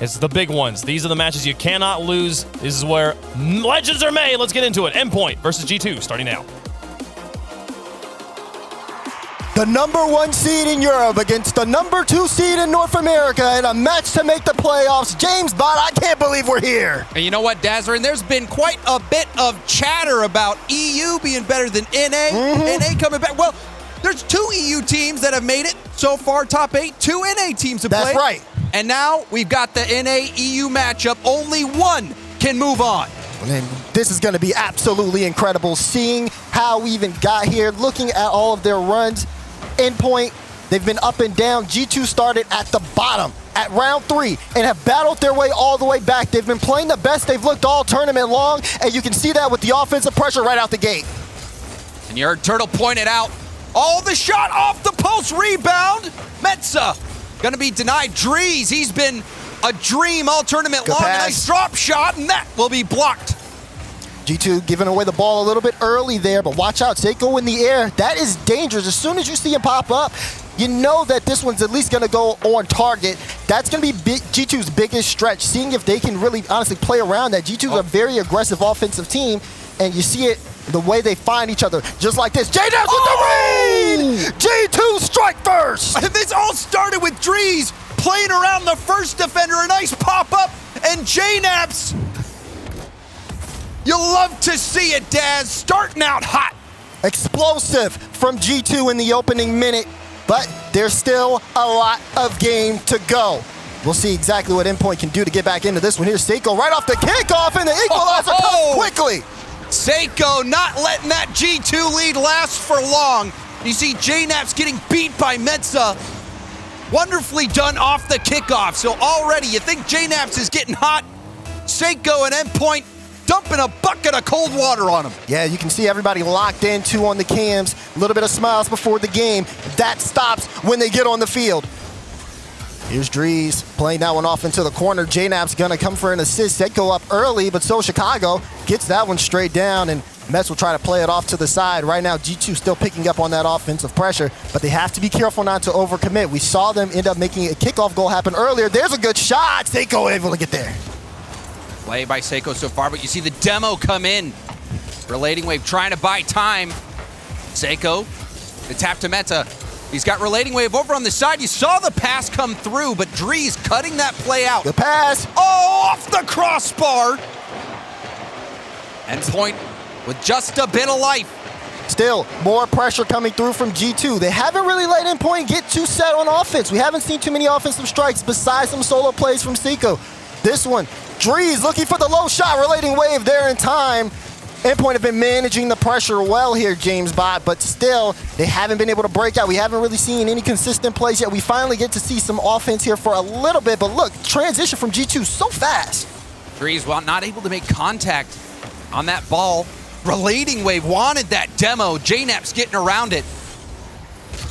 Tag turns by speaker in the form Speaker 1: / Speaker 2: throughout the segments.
Speaker 1: It's the big ones. These are the matches you cannot lose. This is where legends are made. Let's get into it. Endpoint versus G2 starting now.
Speaker 2: The #1 seed in Europe against the #2 seed in North America in a match to make the playoffs. James Bott, I can't believe we're here.
Speaker 3: And you know what, Dazzler? And there's been quite a bit of chatter about EU being better than NA. NA coming back. Well, there's 2 EU teams that have made it so far, top 8. 2 NA teams have played.
Speaker 2: That's right.
Speaker 3: And now we've got the NA-EU matchup. Only one can move on.
Speaker 2: And this is going to be absolutely incredible, seeing how we even got here, looking at all of their runs. Endpoint, they've been up and down. G2 started at the bottom at round 3 and have battled their way all the way back. They've been playing the best they've looked all tournament long, and you can see that with the offensive pressure right out the gate.
Speaker 3: And you heard Turtle point it out. Oh, the shot off the post rebound. Metza gonna be denied. Drees, he's been a dream all tournament long. A nice drop shot, and that will be blocked.
Speaker 2: G2 giving away the ball a little bit early there, but watch out, Seiko in the air. That is dangerous. As soon as you see him pop up, you know that this one's at least going to go on target. That's going to be G2's biggest stretch, seeing if they can really honestly play around that. G2's a very aggressive offensive team, and you see it the way they find each other, just like this. J-Naps with the read! G2 strike first!
Speaker 3: And this all started with Drees playing around the first defender, a nice pop-up, and J-Naps. You'll love to see it, Daz, starting out hot.
Speaker 2: Explosive from G2 in the opening minute, but there's still a lot of game to go. We'll see exactly what Endpoint can do to get back into this one. Here's Seiko right off the kickoff, and the equalizer comes quickly.
Speaker 3: Seiko not letting that G2 lead last for long. You see J-Naps getting beat by Metza. Wonderfully done off the kickoff. So already you think J-Naps is getting hot. Seiko and Endpoint dumping a bucket of cold water on him.
Speaker 2: Yeah, you can see everybody locked in, 2 on the cams. A little bit of smiles before the game. That stops when they get on the field. Here's Drees playing that one off into the corner. J-Nap's gonna come for an assist. Seiko up early, but so Chicago gets that one straight down, and Mets will try to play it off to the side. Right now, G2 still picking up on that offensive pressure, but they have to be careful not to overcommit. We saw them end up making a kickoff goal happen earlier. There's a good shot. Seiko able to get there.
Speaker 3: Play by Seiko so far, but you see the demo come in. Relating Wave trying to buy time. Seiko, the tap to Meta. He's got Relating Wave over on the side. You saw the pass come through, but Drees cutting that play out.
Speaker 2: The pass.
Speaker 3: Oh, off the crossbar. Endpoint with just a bit of life.
Speaker 2: Still, more pressure coming through from G2. They haven't really let Endpoint get too set on offense. We haven't seen too many offensive strikes besides some solo plays from Seiko. This one, Drees looking for the low shot, Relating Wave there in time. Endpoint have been managing the pressure well here, James Bott, but still, they haven't been able to break out. We haven't really seen any consistent plays yet. We finally get to see some offense here for a little bit, but look, transition from G2 so fast.
Speaker 3: Drees, while not able to make contact on that ball, Relating Wave wanted that demo. J-Naps getting around it.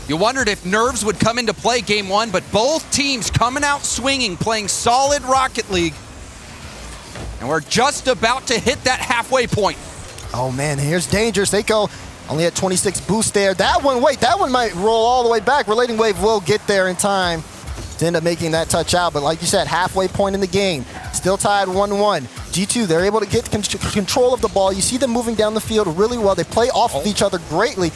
Speaker 3: You wondered if nerves would come into play game 1, but both teams coming out swinging, playing solid Rocket League. And we're just about to hit that halfway point.
Speaker 2: Oh man, here's danger. Seiko only at 26 boost there. That one might roll all the way back. Relating Wave will get there in time to end up making that touch out. But like you said, halfway point in the game. Still tied 1-1. G2, they're able to get control of the ball. You see them moving down the field really well. They play off of each other greatly.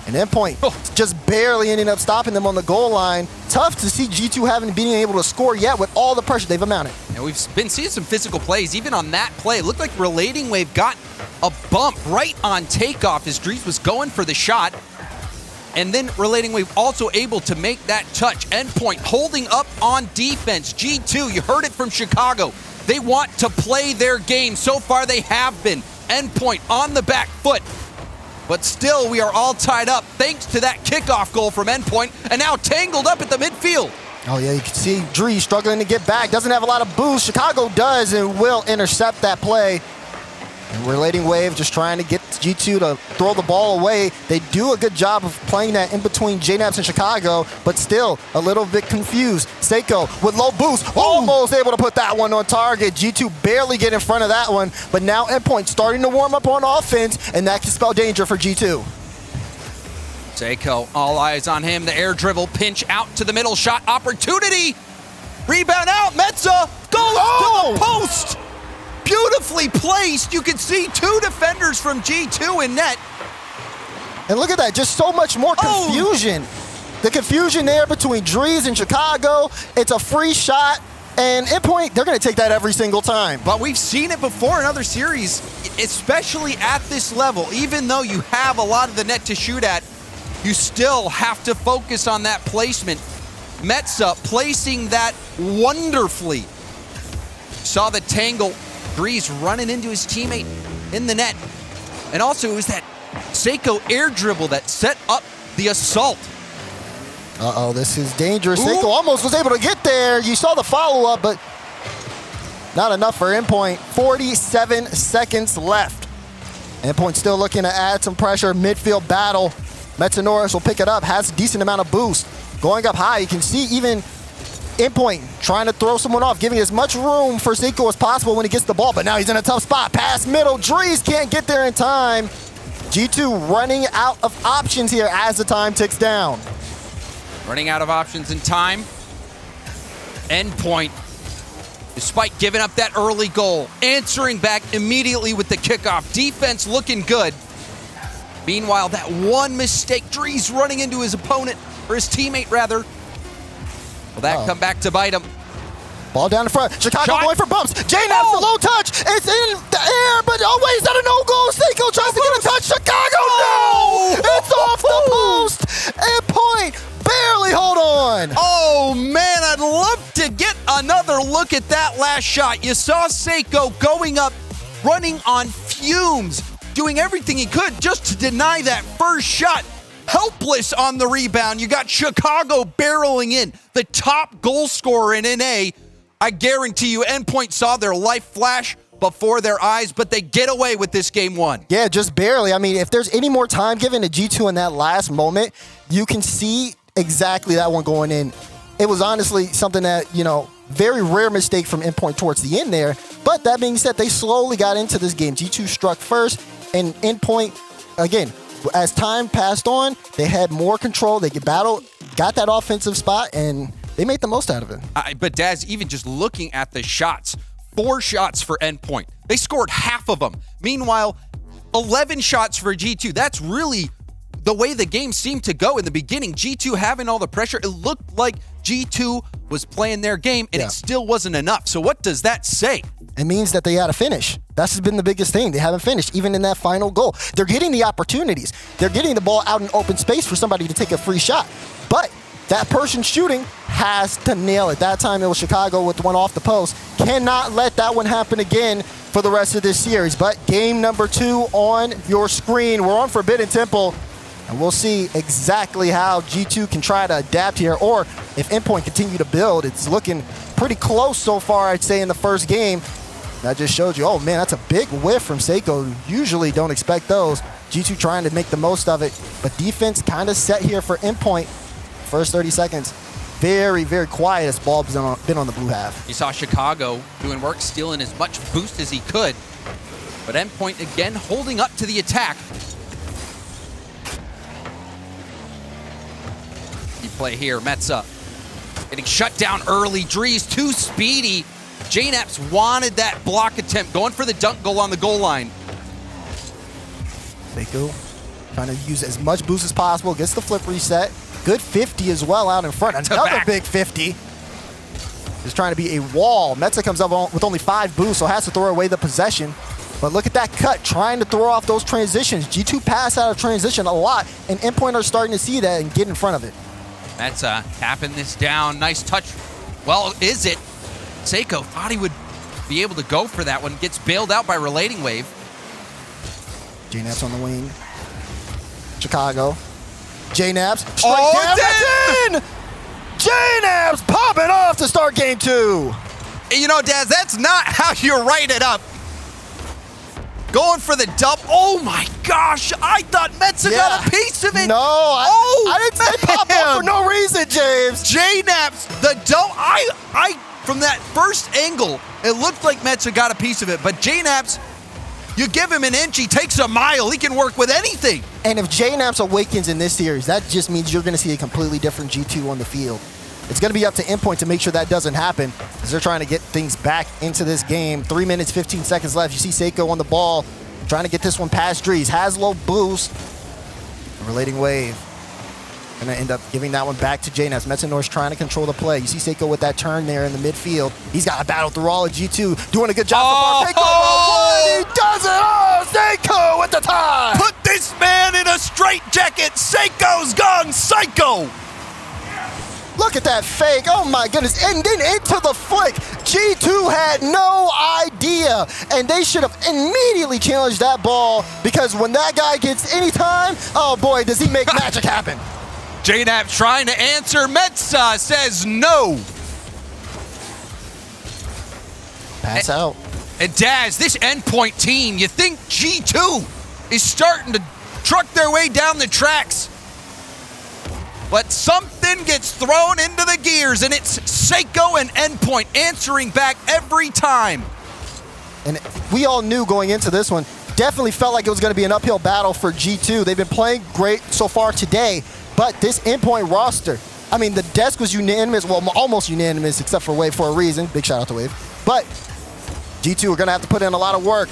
Speaker 2: And Endpoint just barely ending up stopping them on the goal line. Tough to see G2 haven't been able to score yet with all the pressure they've amounted.
Speaker 3: And we've been seeing some physical plays. Even on that play, it looked like Relating Wave got a bump right on takeoff as Drees was going for the shot. And then Relating Wave also able to make that touch. Endpoint holding up on defense. G2, you heard it from Chicago. They want to play their game. So far they have been. Endpoint on the back foot. But still, we are all tied up thanks to that kickoff goal from Endpoint, and now tangled up at the midfield.
Speaker 2: Oh yeah, you can see Drees struggling to get back. Doesn't have a lot of boost. Chicago does and will intercept that play. And Relating Wave just trying to get G2 to throw the ball away. They do a good job of playing that in between J-Naps and Chicago, but still a little bit confused. Seiko with low boost, almost able to put that one on target. G2 barely get in front of that one, but now Endpoint starting to warm up on offense, and that can spell danger for G2.
Speaker 3: Seiko, all eyes on him. The air dribble, pinch out to the middle, shot opportunity. Rebound out, Metza, beautifully placed. You can see 2 defenders from G2 in net.
Speaker 2: And look at that, just so much more confusion. The confusion there between Drees and Chicago. It's a free shot, and Endpoint, they're going to take that every single time.
Speaker 3: But we've seen it before in other series, especially at this level. Even though you have a lot of the net to shoot at, you still have to focus on that placement. Metza placing that wonderfully. Saw the tangle. Drees running into his teammate in the net. And also it was that Seiko air dribble that set up the assault.
Speaker 2: Uh-oh, this is dangerous. Seiko almost was able to get there. You saw the follow-up, but not enough for Endpoint. 47 seconds left. Endpoint still looking to add some pressure. Midfield battle. Metza will pick it up, has a decent amount of boost. Going up high, you can see even Endpoint trying to throw someone off, giving as much room for Seiko as possible when he gets the ball, but now he's in a tough spot. Pass middle, Drees can't get there in time. G2 running out of options here as the time ticks down.
Speaker 3: Running out of options in time. Endpoint, despite giving up that early goal, answering back immediately with the kickoff. Defense looking good. Meanwhile, that one mistake, Drees running into his opponent, or his teammate rather. Will that come back to bite him?
Speaker 2: Ball down the front. Chicago
Speaker 3: Shot.
Speaker 2: going for bumps. J-Naps the low touch. It's in the air, but oh wait, is that a no-goal? Seiko tries to get a touch. Chicago, no! It's off the post. Endpoint barely hold on.
Speaker 3: Oh man, I'd love to get another look at that last shot. You saw Seiko going up, running on fumes, doing everything he could just to deny that first shot. Helpless on the rebound. You got Chicago barreling in, the top goal scorer in NA. I guarantee you, Endpoint saw their life flash before their eyes, but they get away with this game one.
Speaker 2: Yeah, just barely. I mean, if there's any more time given to G2 in that last moment, you can see exactly that one going in. It was honestly something that, you know, very rare mistake from Endpoint towards the end there. But that being said, they slowly got into this game. G2 struck first, and Endpoint, again, as time passed on, they had more control. They could battle, got that offensive spot, and they made the most out of it.
Speaker 3: But Daz, even just looking at the shots, 4 shots for Endpoint. They scored half of them. Meanwhile, 11 shots for G2. That's really the way the game seemed to go in the beginning. G2 having all the pressure. It looked like G2 was playing their game, and it still wasn't enough. So what does that say?
Speaker 2: It means that they had to finish. That's been the biggest thing. They haven't finished, even in that final goal. They're getting the opportunities. They're getting the ball out in open space for somebody to take a free shot. But that person shooting has to nail it. That time it was Chicago with one off the post. Cannot let that one happen again for the rest of this series. But game number 2 on your screen. We're on Forbidden Temple, and we'll see exactly how G2 can try to adapt here, or if Endpoint continue to build. It's looking pretty close so far, I'd say, in the first game. That just showed you, oh man, that's a big whiff from Seiko. Usually don't expect those. G2 trying to make the most of it, but defense kind of set here for Endpoint. First 30 seconds, very, very quiet as ball's been on the blue half.
Speaker 3: You saw Chicago doing work, stealing as much boost as he could. But Endpoint again holding up to the attack. Key play here, Metza getting shut down early. Drees too speedy. J-Naps wanted that block attempt, going for the dunk goal on the goal line.
Speaker 2: Seiko trying to use as much boost as possible, gets the flip reset. Good 50 as well out in front. Another big 50. Just trying to be a wall. Metza comes up with only 5 boosts, so has to throw away the possession. But look at that cut, trying to throw off those transitions. G2 pass out of transition a lot, and Endpoint are starting to see that and get in front of it.
Speaker 3: Metza tapping this down. Nice touch. Well, is it? Seiko thought he would be able to go for that one. Gets bailed out by Relating Wave.
Speaker 2: J-Naps on the wing. Chicago. J-Naps.
Speaker 3: Oh,
Speaker 2: it's in! J-Naps popping off to start game 2.
Speaker 3: You know, Daz, that's not how you write it up. Going for the dump. Oh my gosh, I thought Metza got a piece of it.
Speaker 2: No, I didn't say pop off for no reason, James.
Speaker 3: J-Naps, the dump. From that first angle, it looked like Metza got a piece of it, but J-Naps, you give him an inch, he takes a mile. He can work with anything.
Speaker 2: And if J-Naps awakens in this series, that just means you're going to see a completely different G2 on the field. It's going to be up to Endpoint to make sure that doesn't happen as they're trying to get things back into this game. 3 minutes, 15 seconds left. You see Seiko on the ball, trying to get this one past Drees. Has low boost. Relating wave. Going to end up giving that one back to JNAPS. Metzanor's trying to control the play. You see Seiko with that turn there in the midfield. He's got to battle through all of G2. Doing a good job so far. Seiko, he does it! Oh, Seiko with the tie!
Speaker 3: Put this man in a straitjacket. Seiko's gone psycho.
Speaker 2: Look at that fake. Oh my goodness. And then into the flick. G2 had no idea. And they should have immediately challenged that ball because when that guy gets any time, oh boy, does he make magic happen.
Speaker 3: JNAP's trying to answer. Metza says no.
Speaker 2: Pass out.
Speaker 3: And Daz, this Endpoint team, you think G2 is starting to truck their way down the tracks. But something gets thrown into the gears, and it's Seiko and Endpoint answering back every time.
Speaker 2: And we all knew going into this one, definitely felt like it was going to be an uphill battle for G2. They've been playing great so far today, but this Endpoint roster, I mean, the desk was unanimous, well, almost unanimous, except for Wave for a reason. Big shout out to Wave. But G2 are going to have to put in a lot of work.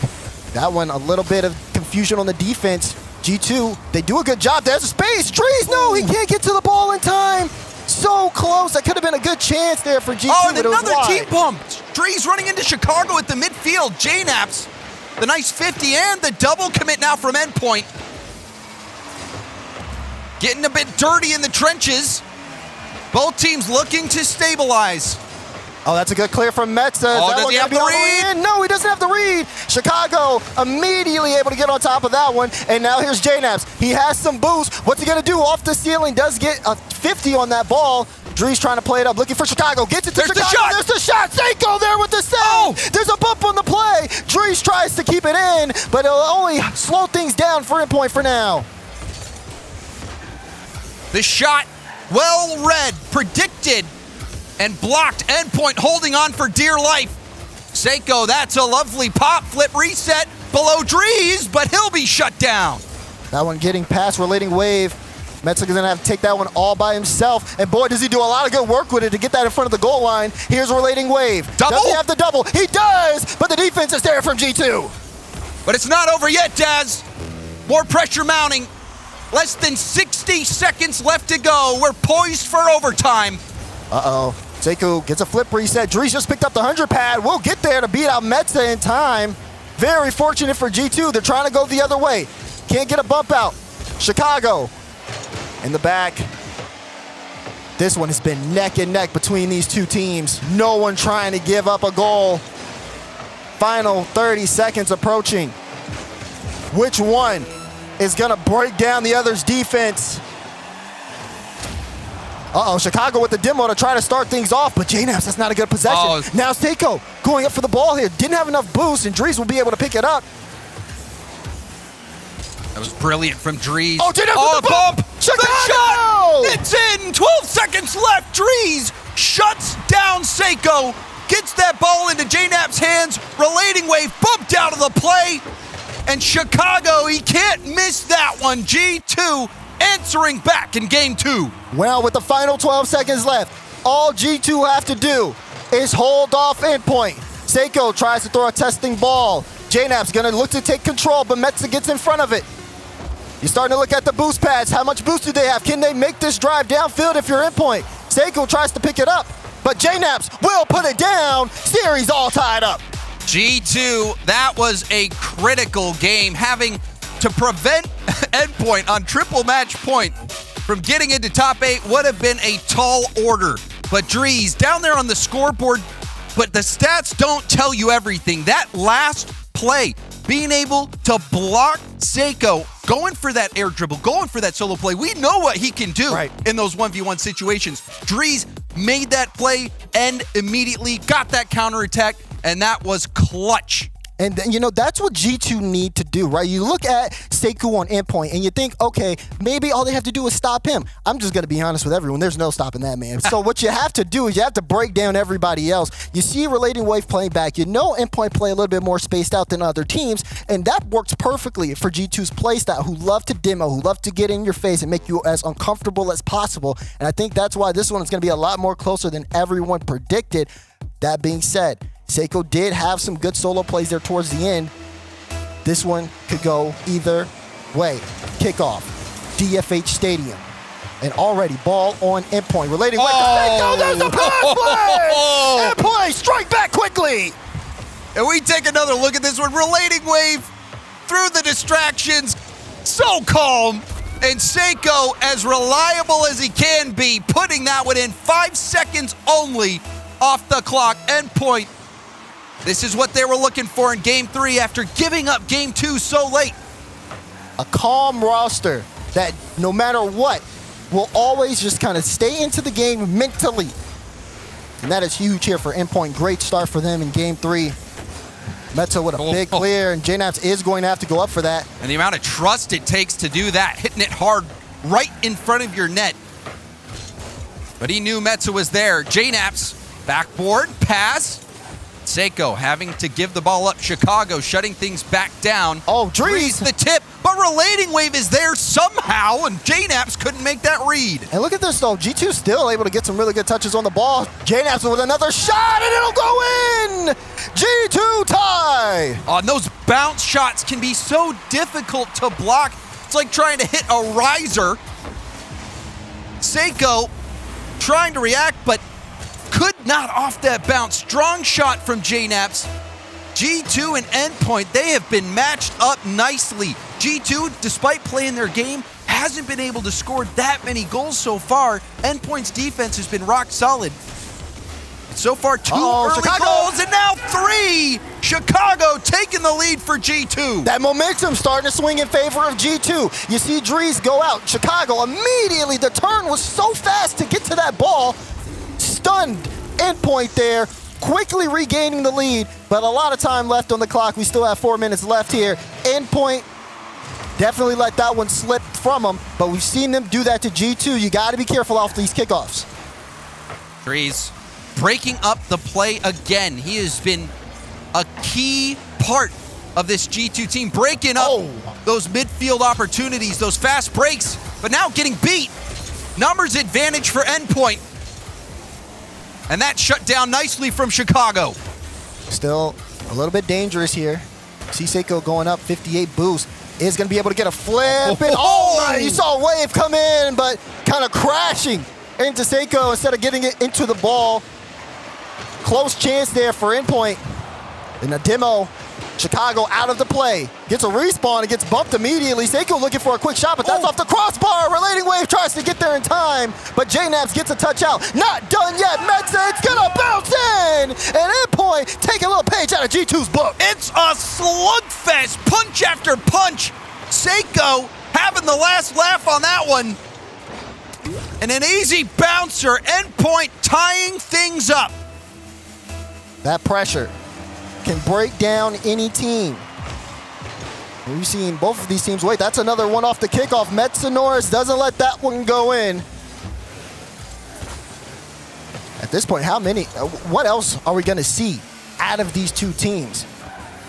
Speaker 2: That one, a little bit of confusion on the defense. G2, they do a good job. There's a space. Drees, no, he can't get to the ball in time. So close. That could have been a good chance there for G2.
Speaker 3: Oh, and
Speaker 2: but it was
Speaker 3: another
Speaker 2: wide.
Speaker 3: team pump. Drees running into Chicago at the midfield. JNAPS, the nice 50 and the double commit now from Endpoint. Getting a bit dirty in the trenches. Both teams looking to stabilize.
Speaker 2: Oh, that's a good clear from Metza.
Speaker 3: Oh, does he have the read?
Speaker 2: No, he doesn't have the read. Chicago immediately able to get on top of that one. And now here's JNAPS. He has some boost. What's he going to do? Off the ceiling, does get a 50 on that ball. Drees trying to play it up, looking for Chicago. Gets it to Chicago. There's the shot. Seiko there with the save. Oh. There's a bump on the play. Drees tries to keep it in, but it'll only slow things down for Endpoint for now.
Speaker 3: The shot, well read, predicted, and blocked. Endpoint holding on for dear life. Seiko, that's a lovely pop, flip, reset below Drees, but he'll be shut down.
Speaker 2: That one getting past relating wave. Metza's gonna have to take that one all by himself. And boy, does he do a lot of good work with it to get that in front of the goal line. Here's relating wave.
Speaker 3: Double?
Speaker 2: Does he have the double? He does, but the defense is there from G2.
Speaker 3: But it's not over yet, Daz. More pressure mounting. Less than 60 seconds left to go. We're poised for overtime.
Speaker 2: Uh-oh. Seiko gets a flip reset. Drees just picked up the 100 pad. We'll get there to beat out Metza in time. Very fortunate for G2. They're trying to go the other way. Can't get a bump out. Chicago in the back. This one has been neck and neck between these two teams. No one trying to give up a goal. Final 30 seconds approaching. Which one is going to break down the other's defense? Uh-oh, Chicago with the demo to try to start things off, but JNAPS, that's not a good possession.
Speaker 3: Oh.
Speaker 2: Now Seiko going up for the ball here. Didn't have enough boost, and Drees will be able to pick it up.
Speaker 3: That was brilliant from Drees.
Speaker 2: Oh, JNAPS with the bump! Chicago!
Speaker 3: The shot! It's in! 12 seconds left. Drees shuts down Seiko, gets that ball into JNAP's hands. Relating wave bumped out of the play. And Chicago, he can't miss that one. G2 answering back in game 2.
Speaker 2: Well, with the final 12 seconds left, all G2 have to do is hold off Endpoint. Seiko tries to throw a testing ball. JNAP's gonna look to take control, but Metza gets in front of it. You're starting to look at the boost pads. How much boost do they have? Can they make this drive downfield if you're Endpoint? Seiko tries to pick it up, but JNAP's will put it down. Series all tied up.
Speaker 3: G2, that was a critical game, having to prevent Endpoint on triple match point from getting into top 8 would have been a tall order. But Drees down there on the scoreboard, but the stats don't tell you everything. That last play, being able to block Seiko, going for that air dribble, going for that solo play. We know what he can do in those 1v1 situations. Drees made that play, and immediately got that counterattack, and that was clutch
Speaker 2: And you know, that's what G2 need to do, right? You look at Sekou on Endpoint and you think, okay, maybe all they have to do is stop him. I'm just going to be honest with everyone. There's no stopping that man. So what you have to do is you have to break down everybody else. You see Relating Wave playing back. You know Endpoint play a little bit more spaced out than other teams, and that works perfectly for G2's playstyle, who love to demo, who love to get in your face and make you as uncomfortable as possible. And I think that's why this one is going to be a lot more closer than everyone predicted. That being said, Sekou did have some good solo plays there towards the end. This one could go either way. Kickoff, DFH Stadium. And already ball on Endpoint. Relating with Sekou, there's a pass play! Endpoint, strike back quickly!
Speaker 3: And we take another look at this one. Relating Wave through the distractions. So calm. And Sekou, as reliable as he can be, putting that one in 5 seconds only off the clock. Endpoint. This is what they were looking for in Game 3 after giving up Game 2 so late.
Speaker 2: A calm roster that no matter what will always just kind of stay into the game mentally. And that is huge here for Endpoint. Great start for them in Game 3. Metso with a big clear, and JNaps is going to have to go up for that.
Speaker 3: And the amount of trust it takes to do that, hitting it hard right in front of your net. But he knew Metso was there. JNaps, backboard, pass. Sekou having to give the ball up. Chicago shutting things back down.
Speaker 2: Oh, Drees
Speaker 3: the tip, but Relating Wave is there somehow, and JNaps couldn't make that read.
Speaker 2: And look at this, though. G2 still able to get some really good touches on the ball. JNaps with another shot, and it'll go in! G2 tie!
Speaker 3: And those bounce shots can be so difficult to block. It's like trying to hit a riser. Sekou trying to react, but could not off that bounce. Strong shot from JNaps. G2 and Endpoint, they have been matched up nicely. G2, despite playing their game, hasn't been able to score that many goals so far. Endpoint's defense has been rock solid. So far, 2 early
Speaker 2: Chicago
Speaker 3: goals, and now 3! Chicago taking the lead for G2.
Speaker 2: That momentum starting to swing in favor of G2. You see Drees go out. Chicago immediately, the turn was so fast to get to that ball. Stunned Endpoint there, quickly regaining the lead, but a lot of time left on the clock. We still have 4 minutes left here. Endpoint definitely let that one slip from them, but we've seen them do that to G2. You got to be careful off these kickoffs.
Speaker 3: Drees breaking up the play again. He has been a key part of this G2 team, breaking up those midfield opportunities, those fast breaks, but now getting beat. Numbers advantage for Endpoint. And that shut down nicely from Chicago.
Speaker 2: Still a little bit dangerous here. See Sekou going up, 58 boost. Is going to be able to get a flip. You saw a wave come in, but kind of crashing into Sekou instead of getting it into the ball. Close chance there for Endpoint. In a demo, Chicago out of the play. Gets a respawn and gets bumped immediately. Sekou looking for a quick shot, but that's off the crossbar. Relating Wave tries to get there in time, but JNaps gets a touch out. Not done yet. Metsa, it's gonna bounce in! And Endpoint taking a little page out of G2's book.
Speaker 3: It's a slugfest, punch after punch. Sekou having the last laugh on that one. And an easy bouncer. Endpoint tying things up.
Speaker 2: That pressure can break down any team. We've seen both of these teams. Wait, that's another one off the kickoff. Metsa Norris doesn't let that one go in. At this point, what else are we going to see out of these two teams?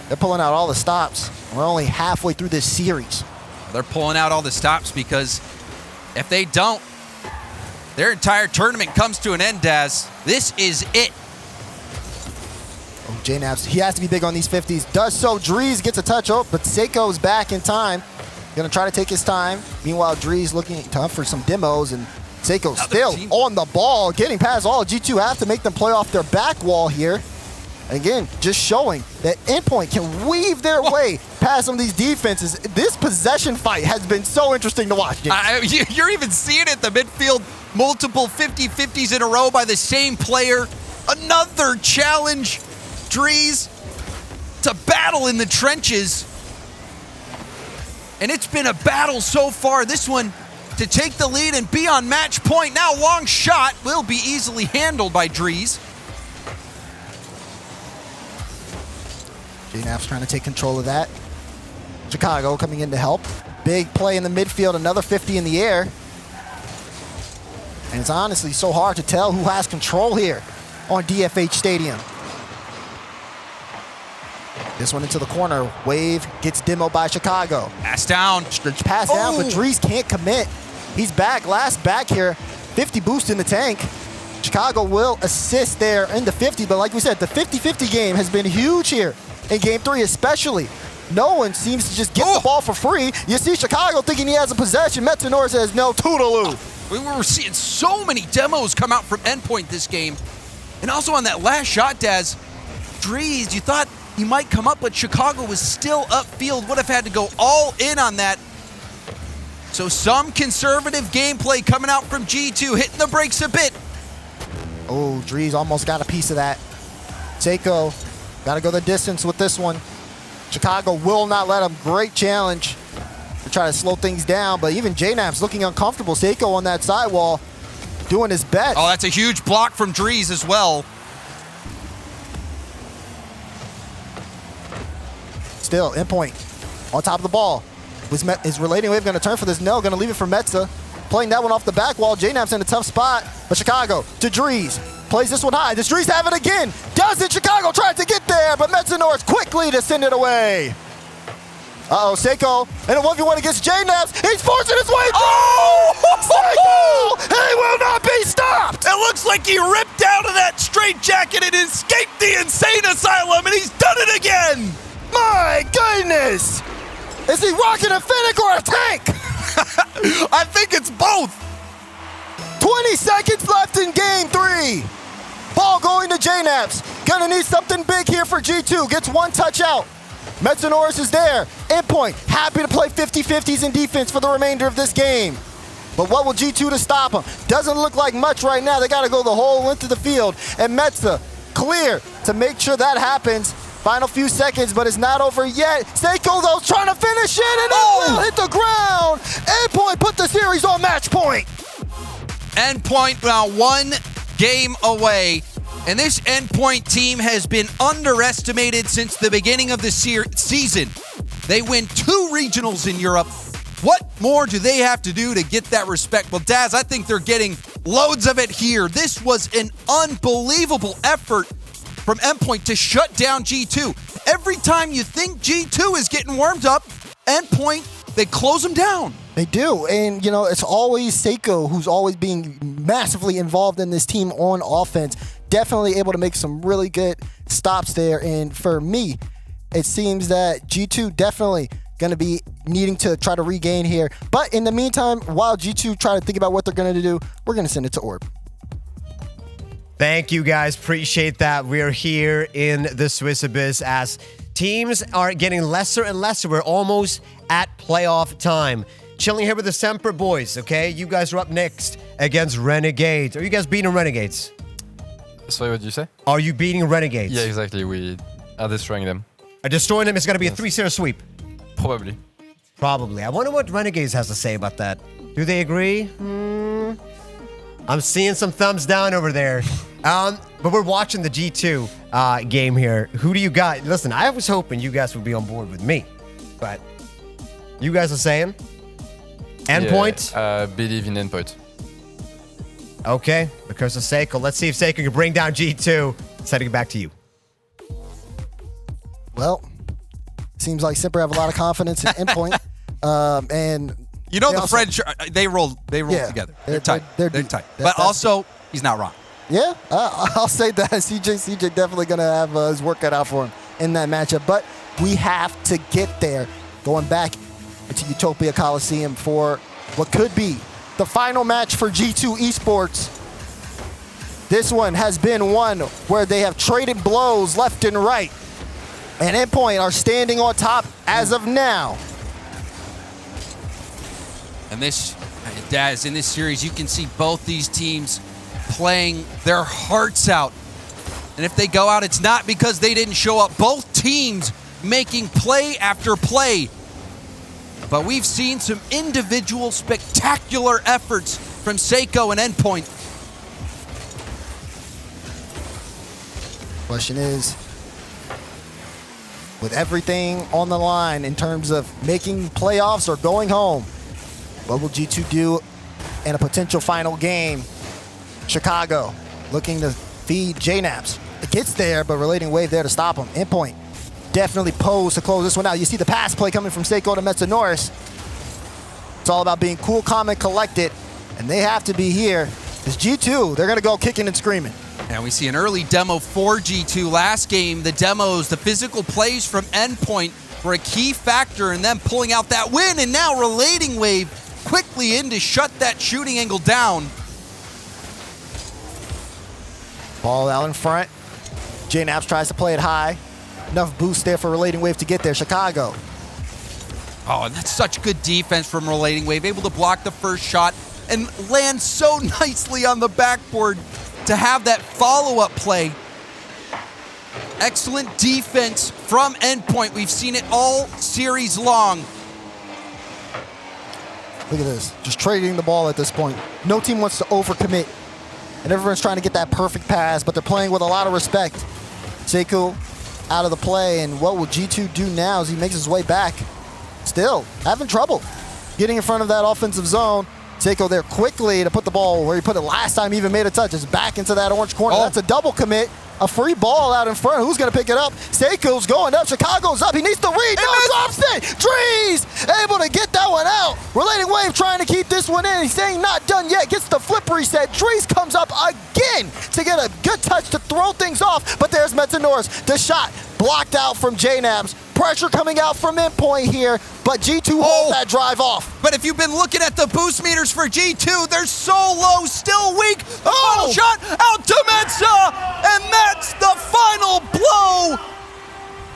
Speaker 2: They're pulling out all the stops. We're only halfway through this series.
Speaker 3: They're pulling out all the stops because if they don't, their entire tournament comes to an end, Daz. This is it.
Speaker 2: JNaps, he has to be big on these 50s. Does so. Drees gets a touch, but Sekou's back in time. Gonna try to take his time. Meanwhile, Drees looking tough for some demos, and Sekou still on the ball, getting past all. G2 have to make them play off their back wall here. Again, just showing that Endpoint can weave their way past some of these defenses. This possession fight has been so interesting to watch.
Speaker 3: You're even seeing it, the midfield, multiple 50-50s in a row by the same player. Another challenge. Drees to battle in the trenches. And it's been a battle so far. This one to take the lead and be on match point. Now long shot will be easily handled by Drees.
Speaker 2: JNAP's trying to take control of that. Chicago coming in to help. Big play in the midfield, another 50 in the air. And it's honestly so hard to tell who has control here on DFH Stadium. This one into the corner. Wave gets demoed by Chicago.
Speaker 3: Pass down.
Speaker 2: Pass down, but Dries can't commit. He's back, last back here. 50 boost in the tank. Chicago will assist there in the 50, but like we said, the 50-50 game has been huge here in game 3 especially. No one seems to just get the ball for free. You see Chicago thinking he has a possession. Metzenor says no, toodaloo.
Speaker 3: We were seeing so many demos come out from Endpoint this game. And also on that last shot, Daz, Dries, you thought he might come up, but Chicago was still upfield. Would have had to go all in on that. So some conservative gameplay coming out from G2, hitting the brakes a bit.
Speaker 2: Oh, Dries almost got a piece of that. Seiko got to go the distance with this one. Chicago will not let him. Great challenge to try to slow things down, but even JNAP's looking uncomfortable. Seiko on that sidewall doing his best.
Speaker 3: Oh, that's a huge block from Dries as well.
Speaker 2: Still, Endpoint on top of the ball. Is Relating Wave going to turn for this? No, going to leave it for Metza. Playing that one off the back wall. JNAP's in a tough spot, but Chicago to Dries. Plays this one high. Does Dries have it again? Does it? Chicago tried to get there, but Metzenor is quickly to send it away. Uh-oh, Seiko in a 1v1 against JNAP's. He's forcing his way through! Oh! Seiko! He will not be stopped!
Speaker 4: It looks like he ripped out of that straitjacket and escaped the insane asylum, and he's done it again!
Speaker 2: My goodness! Is he rocking a Fennec or a tank?
Speaker 4: I think it's both.
Speaker 2: 20 seconds left in game 3. Ball going to JNAP's. Gonna need something big here for G2. Gets one touch out. Metzenor is there. Endpoint, happy to play 50-50s in defense for the remainder of this game. But what will G2 to stop him? Doesn't look like much right now. They gotta go the whole length of the field. And Metza, clear to make sure that happens. Final few seconds, but it's not over yet. Seiko, though, trying to finish it, and it will hit the ground. Endpoint put the series on match point.
Speaker 3: Endpoint now 1 game away. And this Endpoint team has been underestimated since the beginning of the season. They win 2 regionals in Europe. What more do they have to do to get that respect? Well, Daz, I think they're getting loads of it here. This was an unbelievable effort from Endpoint to shut down G2. Every time you think G2 is getting warmed up, Endpoint, they close them down.
Speaker 2: They do, and you know, it's always Seiko who's always being massively involved in this team on offense. Definitely able to make some really good stops there, and for me, it seems that G2 definitely going to be needing to try to regain here. But in the meantime, while G2 try to think about what they're going to do, we're going to send it to Orb.
Speaker 5: Thank you, guys. Appreciate that. We're here in the Swiss Abyss as teams are getting lesser and lesser. We're almost at playoff time. Chilling here with the Semper boys, okay? You guys are up next against Renegades. Are you guys beating Renegades?
Speaker 6: Sorry, what did you say?
Speaker 5: Are you beating Renegades?
Speaker 6: Yeah, exactly. We are destroying them.
Speaker 5: Destroying them is going to be a 3-0 sweep.
Speaker 6: Probably.
Speaker 5: Probably. I wonder what Renegades has to say about that. Do they agree? I'm seeing some thumbs down over there. But we're watching the G2 game here. Who do you got? Listen, I was hoping you guys would be on board with me. But you guys are saying? Endpoint?
Speaker 6: Yeah, believe in Endpoint.
Speaker 5: Okay, because of Seiko. Let's see if Seiko can bring down G2. Sending it back to you.
Speaker 2: Well, seems like Semper have a lot of confidence in Endpoint. And
Speaker 3: you know, the
Speaker 2: also,
Speaker 3: French, they roll together. They're tight. They're tight. But also, he's not wrong.
Speaker 2: Yeah, I'll say that. CJ definitely going to have his work cut out for him in that matchup. But we have to get there. Going back into Utopia Coliseum for what could be the final match for G2 Esports. This one has been one where they have traded blows left and right. And Endpoint are standing on top as of now.
Speaker 3: And this, Daz, in this series, you can see both these teams playing their hearts out. And if they go out, it's not because they didn't show up. Both teams making play after play. But we've seen some individual spectacular efforts from Seiko and Endpoint.
Speaker 2: Question is, with everything on the line in terms of making playoffs or going home. What will G2 do in a potential final game? Chicago looking to feed JNAPS. It gets there, but Relating Wave there to stop him. Endpoint definitely posed to close this one out. You see the pass play coming from Seiko to Metanoris. It's all about being cool, calm, and collected, and they have to be here. It's G2, they're gonna go kicking and screaming.
Speaker 3: And we see an early demo for G2. Last game, the demos, the physical plays from Endpoint were a key factor in them pulling out that win, and now Relating Wave quickly in to shut that shooting angle down.
Speaker 2: Ball out in front. JNAPS tries to play it high. Enough boost there for Relating Wave to get there. Chicago.
Speaker 3: Oh, and that's such good defense from Relating Wave, able to block the first shot and land so nicely on the backboard to have that follow-up play. Excellent defense from Endpoint. We've seen it all series long.
Speaker 2: Look at this, just trading the ball at this point. No team wants to overcommit, and everyone's trying to get that perfect pass, but they're playing with a lot of respect. Seiko out of the play, and what will G2 do now as he makes his way back? Still having trouble getting in front of that offensive zone. Seiko there quickly to put the ball where he put it last time he even made a touch. It's back into that orange corner.
Speaker 3: Oh.
Speaker 2: That's a double commit. A free ball out in front. Who's going to pick it up? Seiko's going up. Chicago's up. He needs to read. No, it's offset. Drees able to get that one out. Relating Wave trying to keep this one in. He's saying not done yet. Gets the flip reset. Drees comes up again to get a good touch to throw things off. But there's Metanoris. The shot blocked out from JNABS. Pressure coming out from Endpoint here, but G2 holds that drive off.
Speaker 3: But if you've been looking at the boost meters for G2, they're so low, still weak. The final shot out to Metza, and that's the final blow.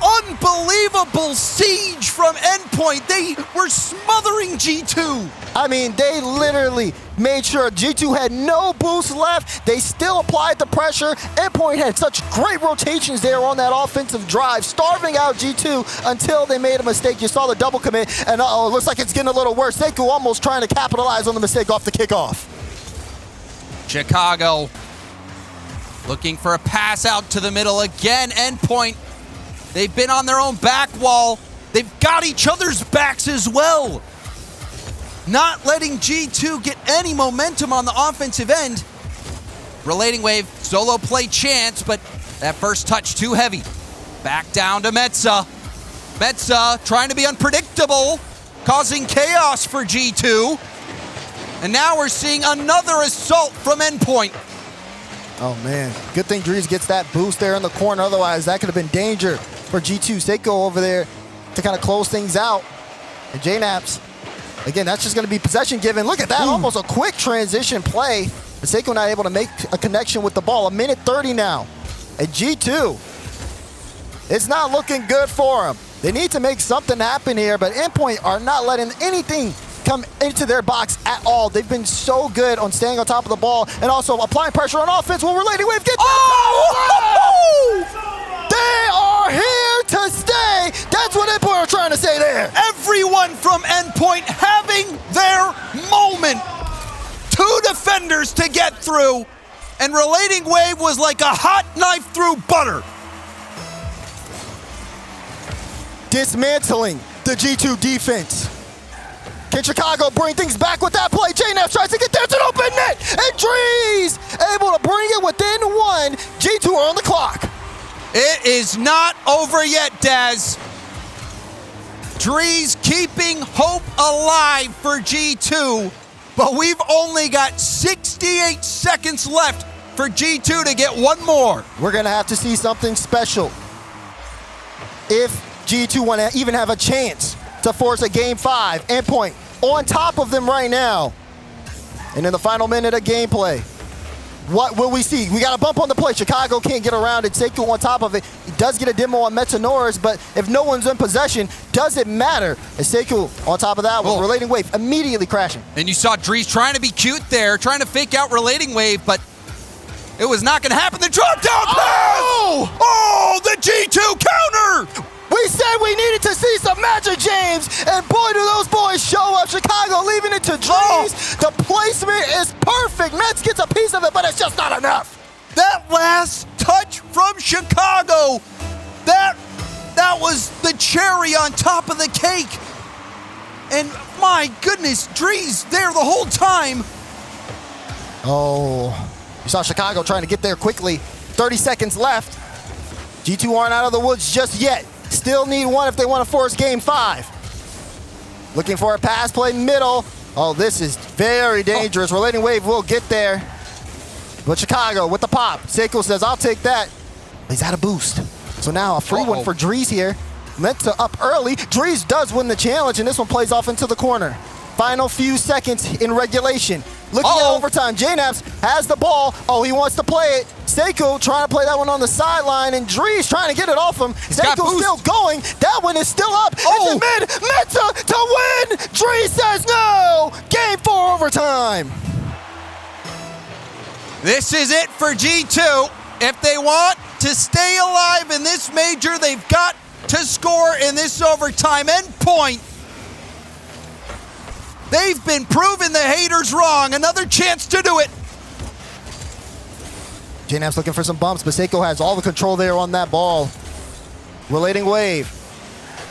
Speaker 3: Unbelievable siege from Endpoint. They were smothering G2.
Speaker 2: I mean, they literally made sure G2 had no boost left. They still applied the pressure. Endpoint had such great rotations there on that offensive drive, starving out G2 until they made a mistake. You saw the double commit, and uh-oh, it looks like it's getting a little worse. Seiko almost trying to capitalize on the mistake off the kickoff.
Speaker 3: Chicago looking for a pass out to the middle again. Endpoint, they've been on their own back wall. They've got each other's backs as well. Not letting G2 get any momentum on the offensive end. Relating Wave, solo play chance, but that first touch too heavy. Back down to Metza. Metza trying to be unpredictable, causing chaos for G2. And now we're seeing another assault from Endpoint.
Speaker 2: Oh man, good thing Drees gets that boost there in the corner. Otherwise, that could have been danger for G2. Seiko over there to kind of close things out. And JNAPS, again, that's just going to be possession given. Look at that, almost a quick transition play. But Seiko not able to make a connection with the ball. A minute 30 now. And G2, it's not looking good for them. They need to make something happen here, but Endpoint are not letting anything come into their box at all. They've been so good on staying on top of the ball and also applying pressure on offense. Will Relating Wave get They are here to stay. That's what Endpoint are trying to say there.
Speaker 3: Everyone from Endpoint having their moment. 2 defenders to get through, and Relating Wave was like a hot knife through butter.
Speaker 2: Dismantling the G2 defense. Can Chicago bring things back with that play? JNAPS tries to get there. It's an open net, and Drees able to bring it within 1. G2 are on the clock.
Speaker 3: It is not over yet, Daz. Drees keeping hope alive for G2, but we've only got 68 seconds left for G2 to get one more.
Speaker 2: We're gonna have to see something special if G2 want to even have a chance to force a game 5. Endpoint on top of them right now. And in the final minute of gameplay, what will we see? We got a bump on the play. Chicago can't get around it. Seiko on top of it. He does get a demo on Metanoris, but if no one's in possession, does it matter? And Seiko on top of that one, Relating Wave immediately crashing.
Speaker 3: And you saw Drees trying to be cute there, trying to fake out Relating Wave, but it was not going to happen. The drop down pass! Oh, the G2 counter!
Speaker 2: We said we needed to see some magic, James, and boy, do those boys show up. Chicago leaving it to Drees. The placement is perfect. Mets gets a piece of it, but it's just not enough.
Speaker 3: That last touch from Chicago, that was the cherry on top of the cake. And my goodness, Drees there the whole time.
Speaker 2: Oh, you saw Chicago trying to get there quickly. 30 seconds left. G2 aren't out of the woods just yet. Still need one if they want to force game 5. Looking for a pass play middle. Oh, this is very dangerous. Relating wave will get there. But Chicago with the pop. Seiko says, I'll take that. He's out of boost. So now a free one for Drees here. Meant to up early. Drees does win the challenge, and this one plays off into the corner. Final few seconds in regulation. Looking at overtime. JNaps has the ball. Oh, he wants to play it. Seiko trying to play that one on the sideline, and Drees trying to get it off him. Seiko still going. That one is still up. It's in mid. Meta to win. Drees says no. Game 4 overtime.
Speaker 3: This is it for G2. If they want to stay alive in this major, they've got to score in this overtime. Endpoint. They've been proving the haters wrong. Another chance to do it.
Speaker 2: JNaps looking for some bumps, but Seiko has all the control there on that ball. Relating wave.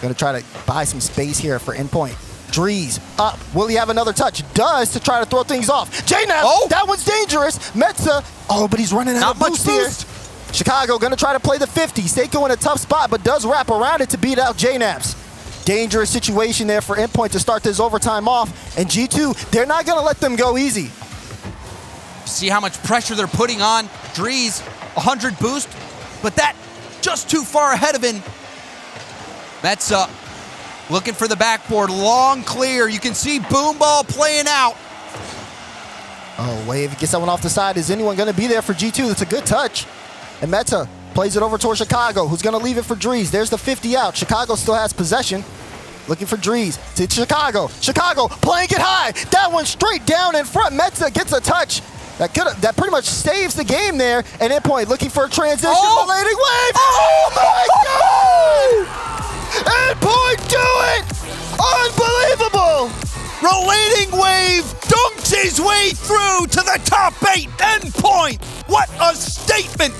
Speaker 2: Gonna try to buy some space here for Endpoint. Drees up. Will he have another touch? Does to try to throw things off. JNaps, that one's dangerous. Metza, but he's running out of boost here. Chicago gonna try to play the 50. Seiko in a tough spot, but does wrap around it to beat out JNaps. Dangerous situation there for Endpoint to start this overtime off. And G2, they're not gonna let them go easy.
Speaker 3: See how much pressure they're putting on Drees. 100 boost, but that just too far ahead of him. Metza looking for the backboard, long clear. You can see Boom Ball playing out.
Speaker 2: Oh, Wave gets that one off the side. Is anyone gonna be there for G2? That's a good touch. And Meta plays it over towards Chicago, who's gonna leave it for Drees. There's the 50 out. Chicago still has possession. Looking for Drees to Chicago. Chicago playing it high. That one straight down in front. Meta gets a touch. That pretty much saves the game there. And Endpoint looking for a transition. Relating wave. Oh my God! Endpoint do it! Unbelievable!
Speaker 4: Relating wave dunks his way through to the top 8. Endpoint. What a statement